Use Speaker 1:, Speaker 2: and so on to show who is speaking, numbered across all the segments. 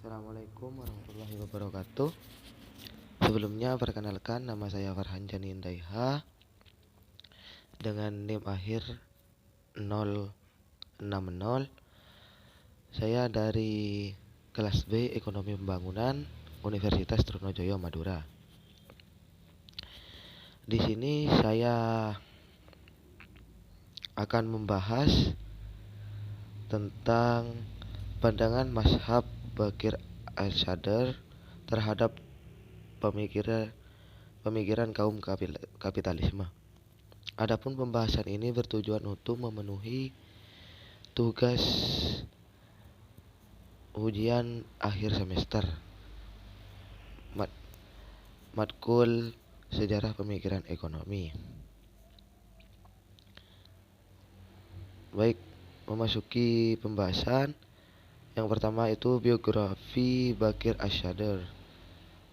Speaker 1: Assalamualaikum warahmatullahi wabarakatuh. Sebelumnya perkenalkan, nama saya Farhan Janin Daiha dengan NIM akhir 060. Saya dari kelas B Ekonomi Pembangunan Universitas Trunojoyo Madura. Di sini saya akan membahas tentang pandangan mazhab Bakir Asy'ari terhadap pemikiran kaum kapitalisme. Adapun pembahasan ini bertujuan untuk memenuhi tugas ujian akhir semester matkul sejarah pemikiran ekonomi. Baik, memasuki pembahasan. Yang pertama itu biografi Bakir Asy'ari.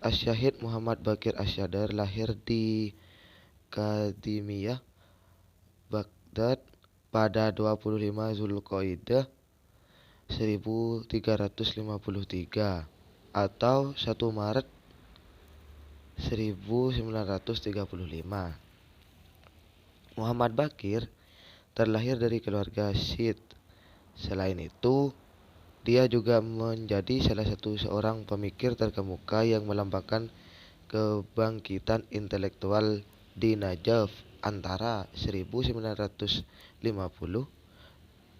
Speaker 1: Asy-Syahid Muhammad Bakir Asy'ari lahir di Kadhimiyah, Baghdad pada 25 Zulqa'dah 1353 atau 1 Maret 1935. Muhammad Bakir terlahir dari keluarga Syed. Selain itu, dia juga menjadi salah satu seorang pemikir terkemuka yang melambangkan kebangkitan intelektual di Najaf antara 1950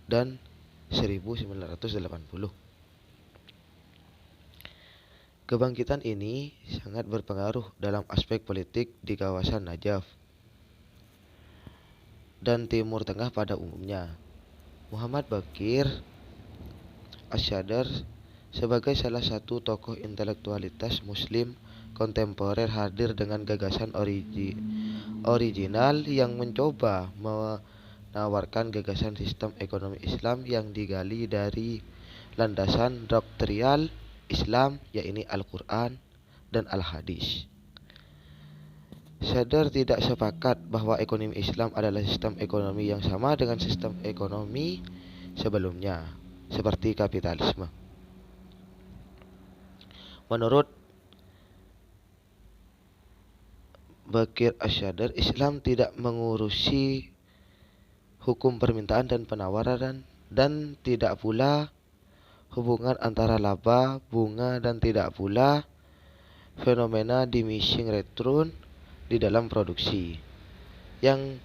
Speaker 1: dan 1980. Kebangkitan ini sangat berpengaruh dalam aspek politik di kawasan Najaf dan Timur Tengah pada umumnya. Muhammad Bakir Asy'ari sebagai salah satu tokoh intelektualitas Muslim kontemporer hadir dengan gagasan original yang mencoba menawarkan gagasan sistem ekonomi Islam yang digali dari landasan doktrinal Islam, yakni Al-Quran dan Al-Hadis. Sadar tidak sepakat bahwa ekonomi Islam adalah sistem ekonomi yang sama dengan sistem ekonomi sebelumnya, seperti kapitalisme. Menurut Bakir Asy'ari, Islam tidak mengurusi hukum permintaan dan penawaran dan tidak pula hubungan antara laba, bunga dan tidak pula fenomena diminishing return di dalam produksi yang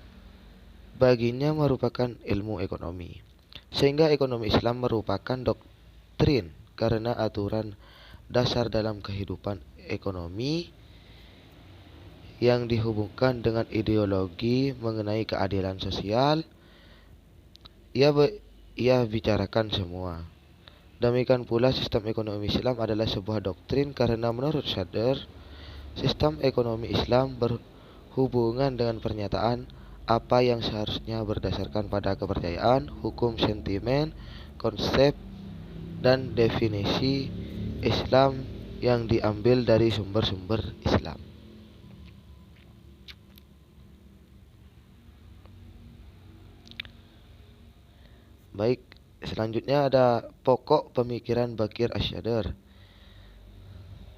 Speaker 1: baginya merupakan ilmu ekonomi. Sehingga ekonomi Islam merupakan doktrin karena aturan dasar dalam kehidupan ekonomi yang dihubungkan dengan ideologi mengenai keadilan sosial. Ia bicarakan semua. Demikian pula sistem ekonomi Islam adalah sebuah doktrin karena menurut Sadr, sistem ekonomi Islam berhubungan dengan pernyataan apa yang seharusnya berdasarkan pada kepercayaan, hukum sentimen, konsep, dan definisi Islam yang diambil dari sumber-sumber Islam. Baik, selanjutnya ada pokok pemikiran Bakir Asy'ari.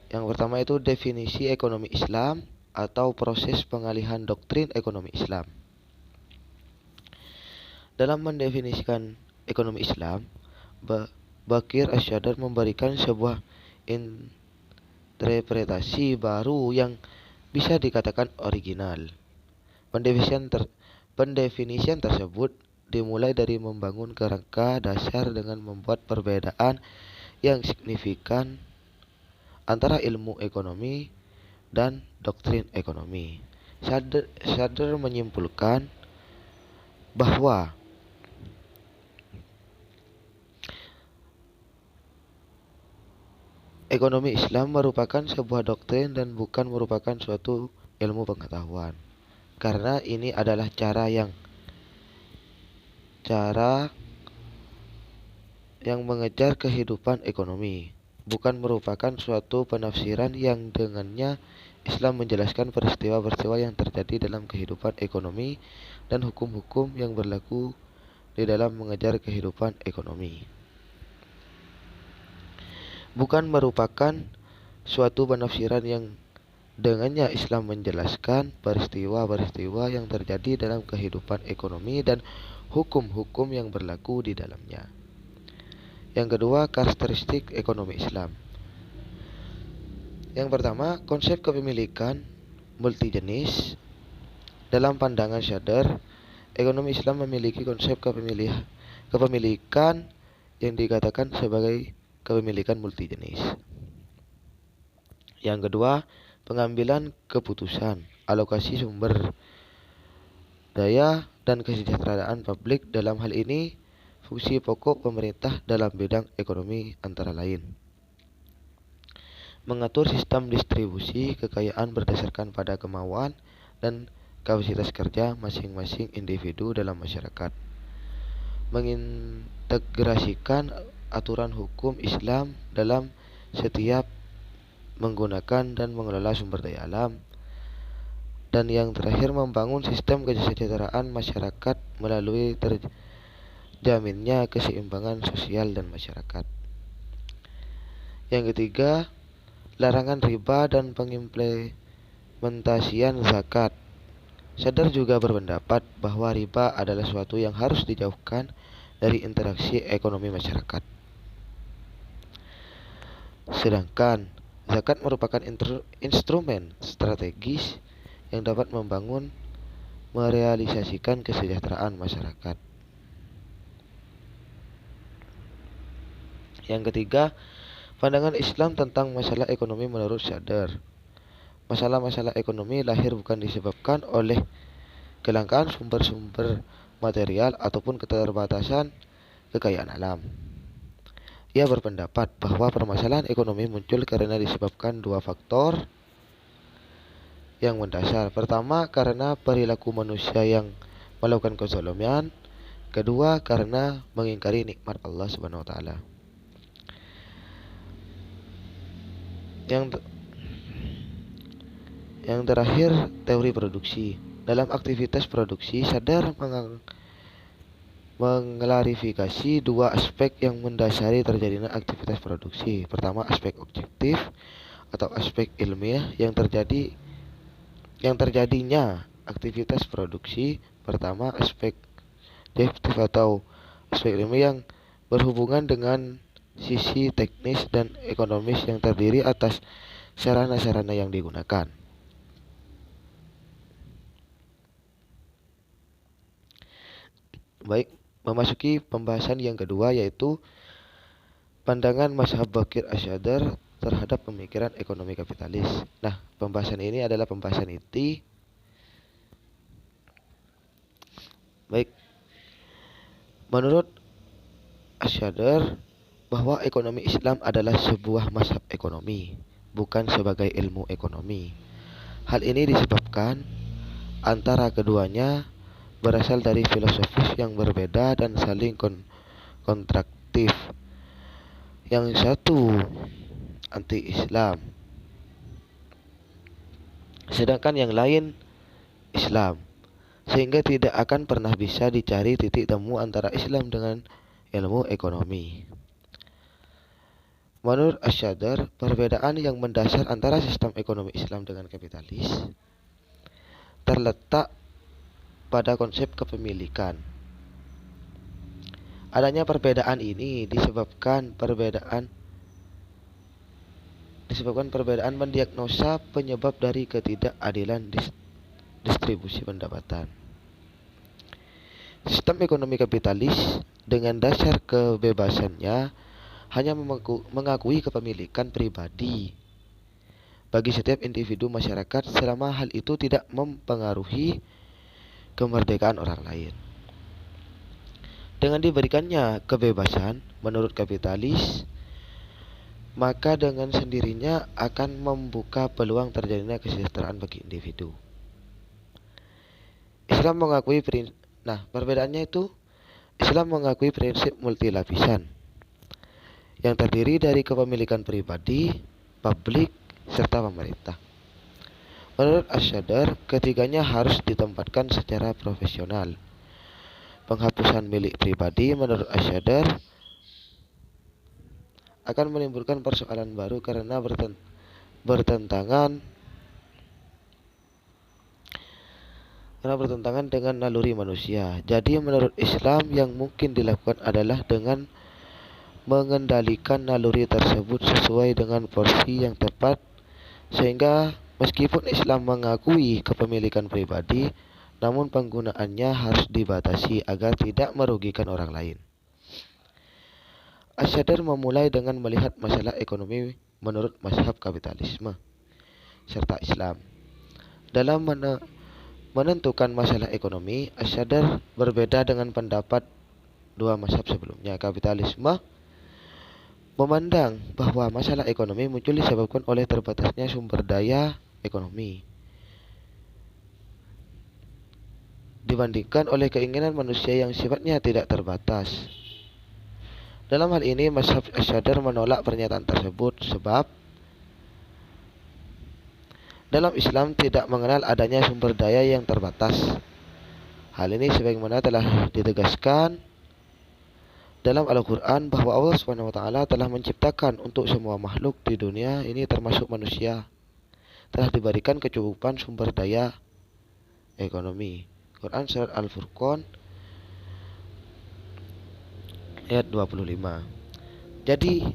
Speaker 1: Yang pertama itu definisi ekonomi Islam atau proses pengalihan doktrin ekonomi Islam. Dalam mendefinisikan ekonomi Islam, Bakir Asy'ari memberikan sebuah interpretasi baru yang bisa dikatakan original. Pendefinisian tersebut dimulai dari membangun kerangka dasar dengan membuat perbedaan yang signifikan antara ilmu ekonomi dan doktrin ekonomi. Sadr menyimpulkan bahwa ekonomi Islam merupakan sebuah doktrin dan bukan merupakan suatu ilmu pengetahuan. Karena ini adalah cara yang mengejar kehidupan ekonomi, bukan merupakan suatu penafsiran yang dengannya Islam menjelaskan peristiwa-peristiwa yang terjadi dalam kehidupan ekonomi dan hukum-hukum yang berlaku di dalam mengejar kehidupan ekonomi. bukan merupakan suatu penafsiran yang dengannya Islam menjelaskan peristiwa-peristiwa yang terjadi dalam kehidupan ekonomi dan hukum-hukum yang berlaku di dalamnya. Yang kedua, karakteristik ekonomi Islam. Yang pertama, konsep kepemilikan multijenis. Dalam pandangan Shadar, ekonomi Islam memiliki konsep kepemilikan yang dikatakan sebagai kepemilikan multijenis. Yang kedua, pengambilan keputusan, alokasi sumber daya, dan kesejahteraan publik. Dalam hal ini, fungsi pokok pemerintah dalam bidang ekonomi antara lain mengatur sistem distribusi kekayaan berdasarkan pada kemauan dan kapasitas kerja masing-masing individu dalam masyarakat, mengintegrasikan aturan hukum Islam dalam setiap menggunakan dan mengelola sumber daya alam, dan yang terakhir membangun sistem kesejahteraan masyarakat melalui terjaminnya keseimbangan sosial dan masyarakat. Yang ketiga, larangan riba dan pengimplementasian zakat. Shadar juga berpendapat bahwa riba adalah sesuatu yang harus dijauhkan dari interaksi ekonomi masyarakat. Sedangkan zakat merupakan instrumen strategis yang dapat membangun merealisasikan kesejahteraan masyarakat. Yang ketiga, pandangan Islam tentang masalah ekonomi menurut Shadar. Masalah-masalah ekonomi lahir bukan disebabkan oleh kelangkaan sumber-sumber material ataupun keterbatasan kekayaan alam. Ia berpendapat bahwa permasalahan ekonomi muncul karena disebabkan dua faktor yang mendasar. Pertama, karena perilaku manusia yang melakukan kezaliman. Kedua, karena mengingkari nikmat Allah Subhanahu wa taala. Yang terakhir, teori produksi. Dalam aktivitas produksi, Shadar mengklarifikasi dua aspek yang mendasari terjadinya aktivitas produksi. Pertama, aspek objektif atau aspek ilmiah yang terjadinya aktivitas produksi. Pertama, aspek objektif atau aspek ilmiah yang berhubungan dengan sisi teknis dan ekonomis yang terdiri atas sarana-sarana yang digunakan. Baik, memasuki pembahasan yang kedua, yaitu pandangan mazhab Baqir Asy'adar terhadap pemikiran ekonomi kapitalis. Nah, pembahasan ini adalah pembahasan inti. Baik, menurut Asy'adar bahwa ekonomi Islam adalah sebuah mazhab ekonomi, bukan sebagai ilmu ekonomi. Hal ini disebabkan antara keduanya berasal dari filosofis yang berbeda dan saling kontradiktif. Yang satu anti-Islam, sedangkan yang lain Islam, sehingga tidak akan pernah bisa dicari titik temu antara Islam dengan ilmu ekonomi. Menurut Asy'adar, perbedaan yang mendasar antara sistem ekonomi Islam dengan kapitalis terletak pada konsep kepemilikan. Adanya perbedaan ini disebabkan perbedaan mendiagnosa penyebab dari ketidakadilan distribusi pendapatan. Sistem ekonomi kapitalis dengan dasar kebebasannya hanya mengakui kepemilikan pribadi bagi setiap individu masyarakat selama hal itu tidak mempengaruhi kemerdekaan orang lain. Dengan diberikannya kebebasan menurut kapitalis, maka dengan sendirinya akan membuka peluang terjadinya kesejahteraan bagi individu. Islam mengakui perbedaannya itu Islam mengakui prinsip multilapisan yang terdiri dari kepemilikan pribadi, publik, serta pemerintah. Menurut Asy'adar, ketiganya harus ditempatkan secara profesional. Penghapusan milik pribadi menurut Asy'adar akan menimbulkan persoalan baru karena bertentangan dengan naluri manusia. Jadi menurut Islam yang mungkin dilakukan adalah dengan mengendalikan naluri tersebut sesuai dengan porsi yang tepat, sehingga meskipun Islam mengakui kepemilikan pribadi, namun penggunaannya harus dibatasi agar tidak merugikan orang lain. Asy-Syadr memulai dengan melihat masalah ekonomi menurut mazhab kapitalisme serta Islam. Dalam menentukan masalah ekonomi, Asy-Syadr berbeda dengan pendapat dua mazhab sebelumnya. Kapitalisme memandang bahwa masalah ekonomi muncul disebabkan oleh terbatasnya sumber daya ekonomi dibandingkan oleh keinginan manusia yang sifatnya tidak terbatas. Dalam hal ini, mazhab Asy-Syadr menolak pernyataan tersebut sebab dalam Islam tidak mengenal adanya sumber daya yang terbatas. Hal ini sebagaimana telah ditegaskan dalam Al-Quran bahwa Allah SWT telah menciptakan untuk semua makhluk di dunia ini termasuk manusia, telah diberikan kecukupan sumber daya ekonomi. Quran Surat Al-Furqan ayat 25. Jadi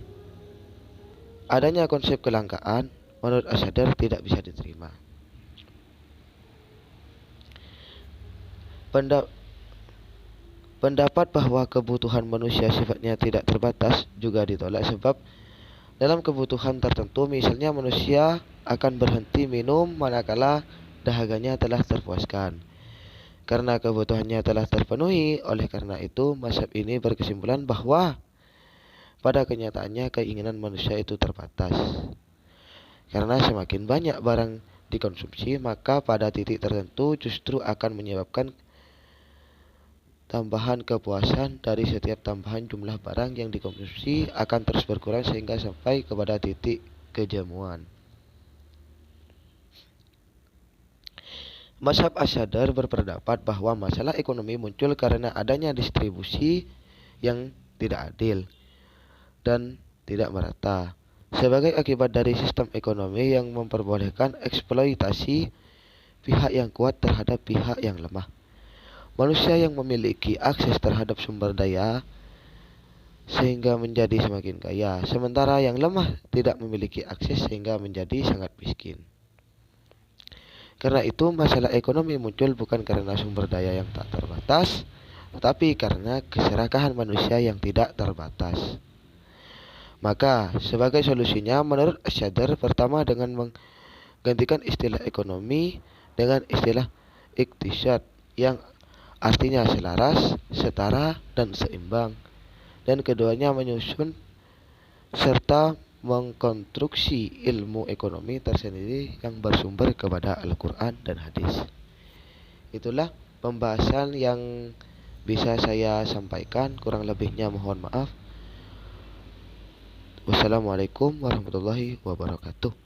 Speaker 1: adanya konsep kelangkaan menurut Asy-Syadr tidak bisa diterima. Pendapat bahwa kebutuhan manusia sifatnya tidak terbatas juga ditolak sebab dalam kebutuhan tertentu, misalnya manusia akan berhenti minum manakala dahaganya telah terpuaskan karena kebutuhannya telah terpenuhi. Oleh karena itu, mazhab ini berkesimpulan bahwa pada kenyataannya keinginan manusia itu terbatas. Karena semakin banyak barang dikonsumsi, maka pada titik tertentu justru akan menyebabkan tambahan kepuasan dari setiap tambahan jumlah barang yang dikonsumsi akan terus berkurang sehingga sampai kepada titik kejemuan. Mazhab Asy-Syadr berpendapat bahwa masalah ekonomi muncul karena adanya distribusi yang tidak adil dan tidak merata sebagai akibat dari sistem ekonomi yang memperbolehkan eksploitasi pihak yang kuat terhadap pihak yang lemah. Manusia yang memiliki akses terhadap sumber daya sehingga menjadi semakin kaya, sementara yang lemah tidak memiliki akses sehingga menjadi sangat miskin. Karena itu, masalah ekonomi muncul bukan karena sumber daya yang tak terbatas, tetapi karena keserakahan manusia yang tidak terbatas. Maka, sebagai solusinya, menurut Asy-Syadr, pertama dengan menggantikan istilah ekonomi dengan istilah iktisad yang artinya selaras, setara, dan seimbang. Dan keduanya menyusun serta mengkonstruksi ilmu ekonomi tersendiri yang bersumber kepada Al-Quran dan hadis. Itulah pembahasan yang bisa saya sampaikan, kurang lebihnya mohon maaf. Wassalamualaikum warahmatullahi wabarakatuh.